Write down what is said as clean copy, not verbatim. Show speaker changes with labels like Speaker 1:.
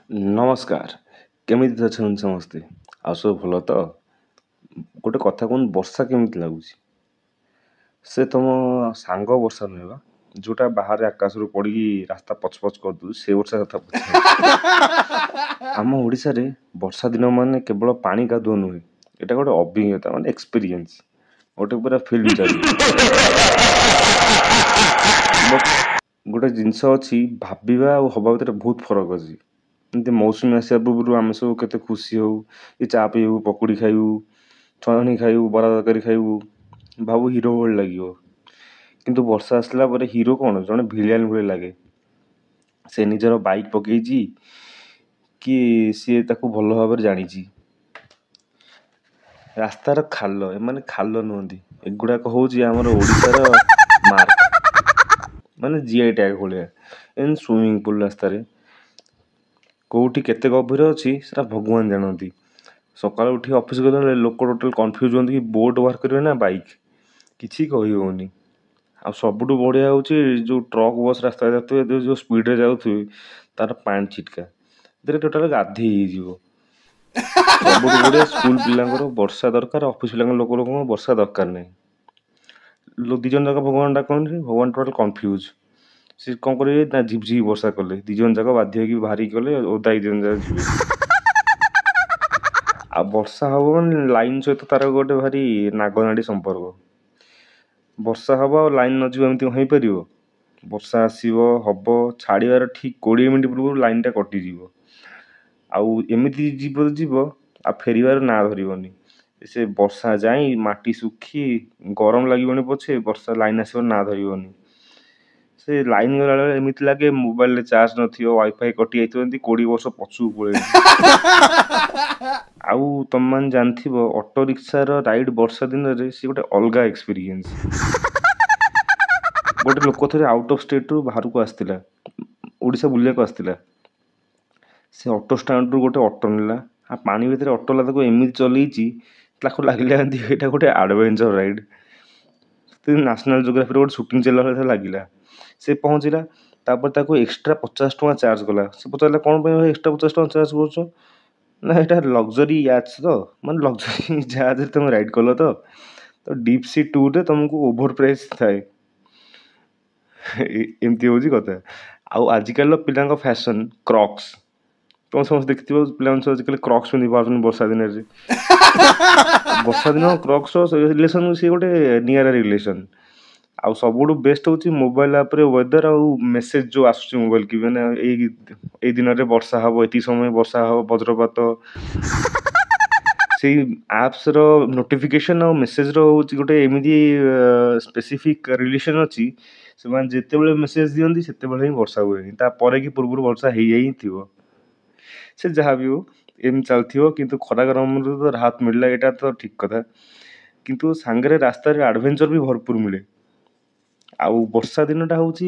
Speaker 1: ନମସ୍କାର। କେମିତି ଅଛନ୍ତି ସମସ୍ତେ? ଆଉ ସବୁ ଭଲ ତ? ଗୋଟେ କଥା କୁହନ୍ତୁ, ବର୍ଷା କେମିତି ଲାଗୁଛି? ସେ ତମ ସାଙ୍ଗ ବର୍ଷା ନୁହେଁ ବା, ଯୋଉଟା ବାହାରେ ଆକାଶରୁ ପଡ଼ିକି ରାସ୍ତା ପଚ ପଚ କରିଦଉଛି, ସେ ବର୍ଷା କଥା ପଚାରୁଛି। ଆମ ଓଡ଼ିଶାରେ ବର୍ଷା ଦିନ ମାନେ କେବଳ ପାଣି କାଦୁଅ ନୁହେଁ, ଏଇଟା ଗୋଟେ ଅଭିଜ୍ଞତା ମାନେ ଏକ୍ସପିରିଏନ୍ସ, ଗୋଟେ ପୁରା ଫିଲ୍ମ ବଟ୍ ଗୋଟେ ଜିନିଷ ଅଛି, ଭାବିବା ଆଉ ହବା ଭିତରେ ବହୁତ ଫରକ ଅଛି। ଏମିତି ମୌସୁମୀ ଆସିବା ପୂର୍ବରୁ ଆମେ ସବୁ କେତେ ଖୁସି ହଉ, ଏ ଚା ପିଇବୁ, ପକୁଡ଼ି ଖାଇବୁ, ଛଣାଣି ଖାଇବୁ, ବରା ତରକାରୀ ଖାଇବୁ, ଭାବୁ ହିରୋ ଭଳି ଲାଗିବ। କିନ୍ତୁ ବର୍ଷା ଆସିଲା ପରେ ହିରୋ କ'ଣ, ଜଣେ ଭିଲିଆନ୍ ଭଳି ଲାଗେ। ସେ ନିଜର ବାଇକ୍ ପକେଇଛି କି ସିଏ ତାକୁ ଭଲ ଭାବରେ ଜାଣିଛି। ରାସ୍ତାର ଖାଲ, ଏମାନେ ଖାଲ ନୁହନ୍ତି, ଏଗୁଡ଼ାକ ହେଉଛି ଆମର ଓଡ଼ିଶାର ମାର୍କ, ମାନେ ଜିଆଇ ଟ୍ୟାଗ୍ ଭଳିଆ। ଏମିତି ସୁଇମିଂ ପୁଲ୍ ରାସ୍ତାରେ କେଉଁଠି କେତେ ଗଭୀର ଅଛି ସେଟା ଭଗବାନ ଜାଣନ୍ତି। ସକାଳୁ ଉଠି ଅଫିସ୍ ଗଲାବେଳେ ଲୋକ ଟୋଟାଲ୍ କନଫ୍ୟୁଜ୍ ହୁଅନ୍ତି କି ବୋଟ୍ ବାହାର କରିବେ ନା ବାଇକ୍, କିଛି କହି ହେଉନି। ଆଉ ସବୁଠୁ ବଢ଼ିଆ ହେଉଛି ଯେଉଁ ଟ୍ରକ୍ ବସ୍ ରାସ୍ତାରେ ଯାଉଥିବେ, ଯେଉଁ ସ୍ପିଡ଼ରେ ଯାଉଥିବେ, ତାର ପାଣି ଛିଟକା, ସେଥିରେ ଟୋଟାଲ୍ ଗାଧେଇ ହେଇଯିବ। ସବୁଠୁ ବଢ଼ିଆ ସ୍କୁଲ ପିଲାଙ୍କର ବର୍ଷା ଦରକାର, ଅଫିସ୍ ପିଲାଙ୍କ ଲୋକଙ୍କ ବର୍ଷା ଦରକାର ନାହିଁ। ଦୁଇ ଜଣ ଯାକ ଭଗବାନ ଡାକନ୍ତି, ଭଗବାନ ଟୋଟାଲ୍ କନଫ୍ୟୁଜ୍। ସେ କ'ଣ କରିବେ ନା ଝିପଝିପି ବର୍ଷା କଲେ, ଦୁଇ ଜଣ ଯାକ ବାଧ୍ୟ ହେଇକି ବାହାରିକି ଗଲେ, ଓଦା ହେଇକି ଦୁଇ ଜଣ ଯାକ ଯିବେ। ଆଉ ବର୍ଷା ହବ ମାନେ ଲାଇନ୍ ସହିତ ତାର ଗୋଟେ ଭାରି ନାଗନାଡ଼ି ସମ୍ପର୍କ। ବର୍ଷା ହବ ଆଉ ଲାଇନ୍ ନ ଯିବ, ଏମିତି ହେଇପାରିବ? ବର୍ଷା ଆସିବ, ହବ, ଛାଡ଼ିବାର ଠିକ୍ 20 ମିନିଟ୍ ପୂର୍ବରୁ ଲାଇନ୍ଟା କଟିଯିବ। ଆଉ ଏମିତି ଯିବ ଆଉ ଫେରିବାର ନାଁ ଧରିବନି। ସେ ବର୍ଷା ଯାଇ ମାଟି ଶୁଖି ଗରମ ଲାଗିବଣି ପଛେ, ବର୍ଷା ଲାଇନ୍ ଆସିବାର ନାଁ ଧରିବନି। ସେ ଲାଇନ୍ ଗଲାବେଳେ ଏମିତି ଲାଗେ ମୋବାଇଲରେ ଚାର୍ଜ ନଥିବ, ୱାଇଫାଇ କଟିଯାଇଥିବ, ଏମିତି 20 ବର୍ଷ ପଛକୁ ପଳେଇବ। ଆଉ ତମେମାନେ ଜାଣିଥିବ, ଅଟୋ ରିକ୍ସାର ରାଇଡ୍ ବର୍ଷା ଦିନରେ ସେ ଗୋଟେ ଅଲଗା ଏକ୍ସପିରିଏନ୍ସ। ଗୋଟେ ଲୋକ ଥରେ ଆଉଟ୍ ଅଫ୍ ଷ୍ଟେଟ୍ରୁ ବାହାରକୁ ଆସିଥିଲା, ଓଡ଼ିଶା ବୁଲିବାକୁ ଆସିଥିଲା। ସେ ଅଟୋ ଷ୍ଟାଣ୍ଡରୁ ଗୋଟେ ଅଟୋ ନେଲା, ଆଉ ପାଣି ଭିତରେ ଅଟୋଲା ତାକୁ ଏମିତି ଚଲେଇଛି, ତାକୁ ଲାଗିଲା ଏମିତି ଏଇଟା ଗୋଟେ ଆଡ଼ଭେଞ୍ଚର ରାଇଡ୍। ନ୍ୟାସନାଲ୍ ଜିଓଗ୍ରାଫିରେ ଗୋଟେ ସୁଟିଂ ଚାଲିଲା ଭଳିଆ ଲାଗିଲା। ସେ ପହଞ୍ଚିଲା, ତାପରେ ତାକୁ ଏକ୍ସଟ୍ରା 50 ଟଙ୍କା ଚାର୍ଜ କଲା। ସେ ପଚାରିଲା, କ'ଣ ପାଇଁ ଏକ୍ସଟ୍ରା 50 ଟଙ୍କା ଚାର୍ଜ କରୁଛ? ନା ଏଇଟା ଲକ୍ଜରୀ ୟାଚ୍ ତ, ମାନେ ଲକ୍ଜରୀ ଜାହାଜରେ ତୁମେ ରାଇଡ୍ କଲ ତ ଡିପ୍ ସି ଟୁର୍ରେ ତୁମକୁ ଓଭର ପ୍ରାଇସ୍ ଥାଏ। ଏମିତି ହେଉଛି କଥା। ଆଉ ଆଜିକାଲିର ପିଲାଙ୍କ ଫ୍ୟାସନ୍ କ୍ରକ୍ସ, ତୁମେ ସମସ୍ତେ ଦେଖିଥିବ, ପିଲାମାନେ ସବୁ ଆଜିକାଲି କ୍ରକ୍ସ ପିନ୍ଧି ପାରୁଛନ୍ତି ବର୍ଷା ଦିନରେ। ବର୍ଷା ଦିନ କ୍ରକ୍ସର ରିଲେସନ୍ ସିଏ ଗୋଟେ ନିଆରା ରିଲେସନ୍। ଆଉ ସବୁଠୁ ବେଷ୍ଟ ହେଉଛି ମୋବାଇଲ୍ ଆପ୍ରେ ୱେଦର୍ ଆଉ ମେସେଜ୍ ଯେଉଁ ଆସୁଛି ମୋବାଇଲ୍ କି, ମାନେ ଏଇ ଦିନରେ ବର୍ଷା ହେବ, ଏତିକି ସମୟ ବର୍ଷା ହେବ, ବଜ୍ରପାତ। ସେଇ ଆପ୍ସର ନୋଟିଫିକେସନ୍ ଆଉ ମେସେଜ୍ର ହେଉଛି ଗୋଟେ ଏମିତି ସ୍ପେସିଫିକ୍ ରିଲେସନ୍ ଅଛି, ସେମାନେ ଯେତେବେଳେ ମେସେଜ୍ ଦିଅନ୍ତି ସେତେବେଳେ ହିଁ ବର୍ଷା ହୁଏନି, ତାପରେ କି ପୂର୍ବରୁ ବର୍ଷା ହିଁ ଥିବ। ସେ ଯାହା ବି ହଉ, ଏମିତି ଚାଲିଥିବ, କିନ୍ତୁ ଖରା ଗରମରୁ ତ ରାହତ ମିଳିଲା, ଏଇଟା ତ ଠିକ୍ କଥା। କିନ୍ତୁ ସାଙ୍ଗରେ ରାସ୍ତାରେ ଆଡ଼ଭେଞ୍ଚର ବି ଭରପୁର ମିଳେ। ଆଉ ବର୍ଷା ଦିନଟା ହେଉଛି